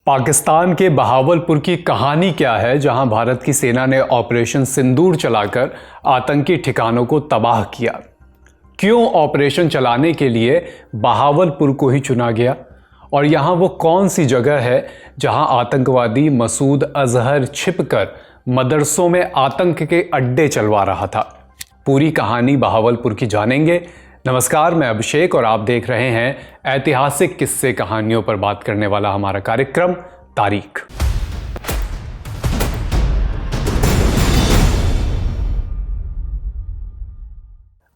पाकिस्तान के बहावलपुर की कहानी क्या है, जहां भारत की सेना ने ऑपरेशन सिंदूर चलाकर आतंकी ठिकानों को तबाह किया। क्यों ऑपरेशन चलाने के लिए बहावलपुर को ही चुना गया और यहां वो कौन सी जगह है जहां आतंकवादी मसूद अजहर छिपकर मदरसों में आतंक के अड्डे चलवा रहा था। पूरी कहानी बहावलपुर की जानेंगे। नमस्कार, मैं अभिषेक और आप देख रहे हैं ऐतिहासिक किस्से कहानियों पर बात करने वाला हमारा कार्यक्रम तारीख।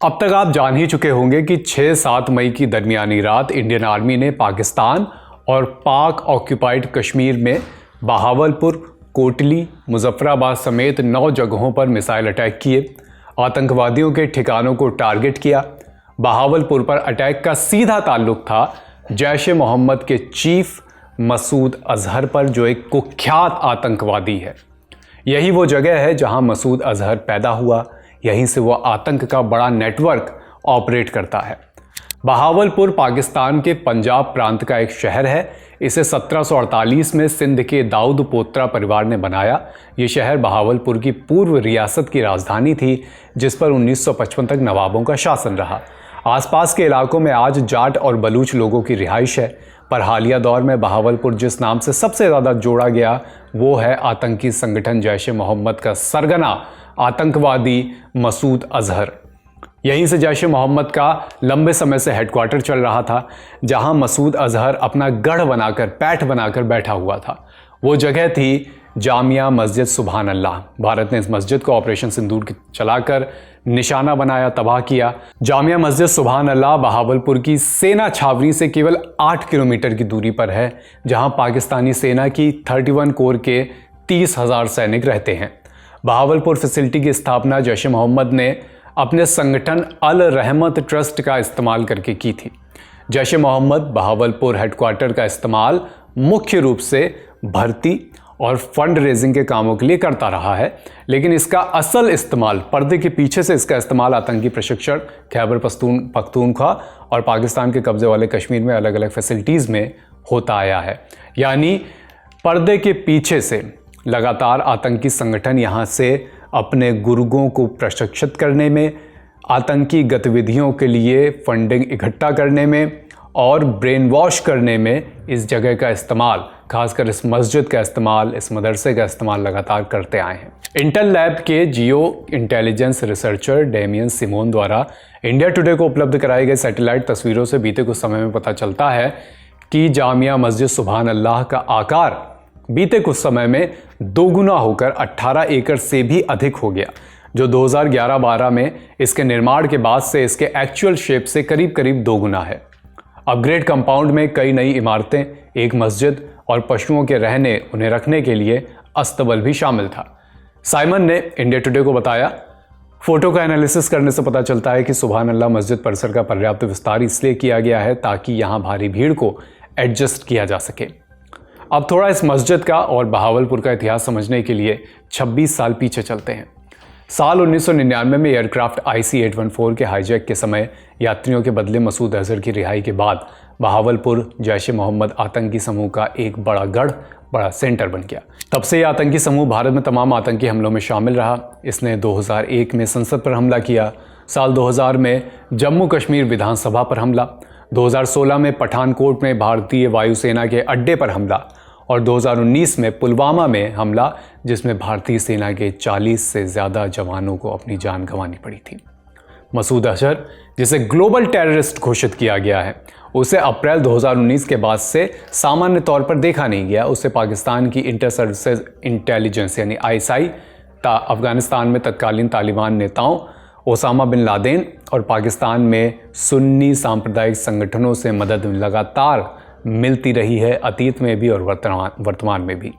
अब तक आप जान ही चुके होंगे कि 6-7 मई की दरमियानी रात इंडियन आर्मी ने पाकिस्तान और पाक ऑक्यूपाइड कश्मीर में बहावलपुर, कोटली, मुजफ्फराबाद समेत 9 जगहों पर मिसाइल अटैक किए। आतंकवादियों के ठिकानों को टारगेट किया। बहावलपुर पर अटैक का सीधा ताल्लुक था जैश-ए-मोहम्मद के चीफ मसूद अजहर पर, जो एक कुख्यात आतंकवादी है। यही वो जगह है जहां मसूद अजहर पैदा हुआ। यहीं से वो आतंक का बड़ा नेटवर्क ऑपरेट करता है। बहावलपुर पाकिस्तान के पंजाब प्रांत का एक शहर है। इसे 1748 में सिंध के दाऊद पोत्रा परिवार ने बनाया। ये शहर बहावलपुर की पूर्व रियासत की राजधानी थी, जिस पर 1955 तक नवाबों का शासन रहा। आसपास के इलाकों में आज जाट और बलूच लोगों की रिहाइश है, पर हालिया दौर में बहावलपुर जिस नाम से सबसे ज़्यादा जोड़ा गया वो है आतंकी संगठन जैश-ए-मोहम्मद का सरगना आतंकवादी मसूद अजहर। यहीं से जैश-ए-मोहम्मद का लंबे समय से हेडक्वार्टर चल रहा था, जहां मसूद अजहर अपना गढ़ बनाकर, पैठ बनाकर बैठा हुआ था। वो जगह थी जामिया मस्जिद सुभान अल्लाह। भारत ने इस मस्जिद को ऑपरेशन सिंदूर चलाकर निशाना बनाया, तबाह किया। जामिया मस्जिद सुभान अल्लाह बहावलपुर की सेना छावनी से केवल 8 किलोमीटर की दूरी पर है, जहां पाकिस्तानी सेना की 31 कोर के 30,000 सैनिक रहते हैं। बहावलपुर फैसिलिटी की स्थापना जैश-ए-मोहम्मद ने अपने संगठन अल रहमत ट्रस्ट का इस्तेमाल करके की थी। जैश-ए-मोहम्मद बहावलपुर हेडक्वार्टर का इस्तेमाल मुख्य रूप से भर्ती और फंड रेजिंग के कामों के लिए करता रहा है, लेकिन इसका असल इस्तेमाल, पर्दे के पीछे से इसका इस्तेमाल आतंकी प्रशिक्षण, खैबर पख्तूनख्वा और पाकिस्तान के कब्जे वाले कश्मीर में अलग अलग फैसिलिटीज़ में होता आया है। यानी पर्दे के पीछे से लगातार आतंकी संगठन यहाँ से अपने गुर्गों को प्रशिक्षित करने में, आतंकी गतिविधियों के लिए फंडिंग इकट्ठा करने में और ब्रेन वॉश करने में इस जगह का इस्तेमाल, खासकर इस मस्जिद का इस्तेमाल, इस मदरसे का इस्तेमाल लगातार करते आए हैं। इंटेल लैब के जियो इंटेलिजेंस रिसर्चर डेमियन सिमोन द्वारा इंडिया टुडे को उपलब्ध कराई गई सैटेलाइट तस्वीरों से बीते कुछ समय में पता चलता है कि जामिया मस्जिद सुभान अल्लाह का आकार बीते कुछ समय में दोगुना होकर 18 एकड़ से भी अधिक हो गया, जो 2011-12 में इसके निर्माण के बाद से इसके एक्चुअल शेप से करीब करीब दोगुना है। अपग्रेड कंपाउंड में कई नई इमारतें, एक मस्जिद और पशुओं के रहने उन्हें रखने के लिए अस्तबल भी शामिल था। साइमन ने इंडिया टुडे को बताया, फोटो का एनालिसिस करने से पता चलता है कि सुभान अल्लाह मस्जिद परिसर का पर्याप्त विस्तार इसलिए किया गया है ताकि यहाँ भारी भीड़ को एडजस्ट किया जा सके। अब थोड़ा इस मस्जिद का और बहावलपुर का इतिहास समझने के लिए 26 साल पीछे चलते हैं। साल 1999 में एयरक्राफ्ट IC-814 के हाईजैक के समय यात्रियों के बदले मसूद अजहर की रिहाई के बाद बहावलपुर जैश-ए-मोहम्मद आतंकी समूह का एक बड़ा गढ़, बड़ा सेंटर बन गया। तब से यह आतंकी समूह भारत में तमाम आतंकी हमलों में शामिल रहा। इसने 2001 में संसद पर हमला किया, साल 2000 में जम्मू कश्मीर विधानसभा पर हमला, 2016 में पठानकोट में भारतीय वायुसेना के अड्डे पर हमला और 2019 में पुलवामा में हमला, जिसमें भारतीय सेना के 40 से ज़्यादा जवानों को अपनी जान गंवानी पड़ी थी। मसूद अजहर, जिसे ग्लोबल टेररिस्ट घोषित किया गया है, उसे अप्रैल 2019 के बाद से सामान्य तौर पर देखा नहीं गया। उसे पाकिस्तान की इंटर सर्विसेज इंटेलिजेंस यानी ISI, अफगानिस्तान में तत्कालीन तालिबान नेताओं ओसामा बिन लादेन और पाकिस्तान में सुन्नी सांप्रदायिक संगठनों से मदद लगातार मिलती रही है, अतीत में भी और वर्तमान में भी।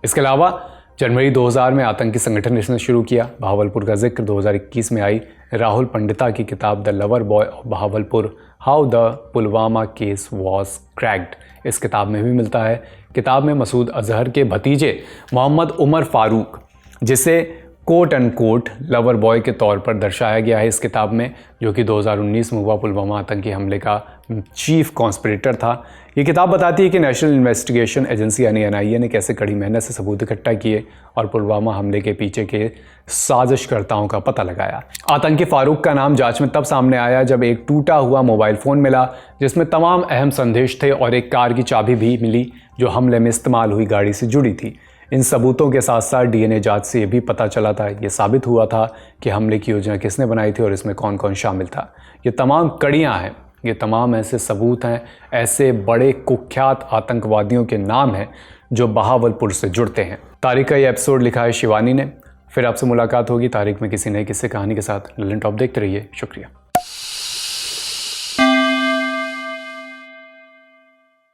इसके अलावा जनवरी 2000 में आतंकी संगठन इसने शुरू किया। बहावलपुर का जिक्र 2021 में आई राहुल पंडिता की किताब the lover boy of Bahawalpur, how the Pulwama case was cracked, इस किताब में भी मिलता है। किताब में मसूद अजहर के भतीजे मोहम्मद उमर फारूक, जिसे quote and quote lover boy के तौर पर दर्शाया गया है इस किताब में, जो कि 2019 में हुआ पुलवामा आतंकी हमले का चीफ कॉन्स्पिरेटर था। ये किताब बताती है कि नेशनल इन्वेस्टिगेशन एजेंसी यानी NIA ने कैसे कड़ी मेहनत से सबूत इकट्ठा किए और पुलवामा हमले के पीछे के साजिशकर्ताओं का पता लगाया। आतंकी फारूक का नाम जांच में तब सामने आया जब एक टूटा हुआ मोबाइल फ़ोन मिला जिसमें तमाम अहम संदेश थे और एक कार की चाबी भी मिली जो हमले में इस्तेमाल हुई गाड़ी से जुड़ी थी। इन सबूतों के साथ साथ DNA जांच से ये भी पता चला था, ये साबित हुआ था कि हमले की योजना किसने बनाई थी और इसमें कौन कौन शामिल था। ये तमाम कड़ियाँ हैं, ये तमाम ऐसे सबूत हैं, ऐसे बड़े कुख्यात आतंकवादियों के नाम हैं जो बहावलपुर से जुड़ते हैं। तारीख का ये एपिसोड लिखा है शिवानी ने। फिर आपसे मुलाकात होगी तारीख में किसी नए किस्से कहानी के साथ। ललन टॉप देखते रहिए। शुक्रिया।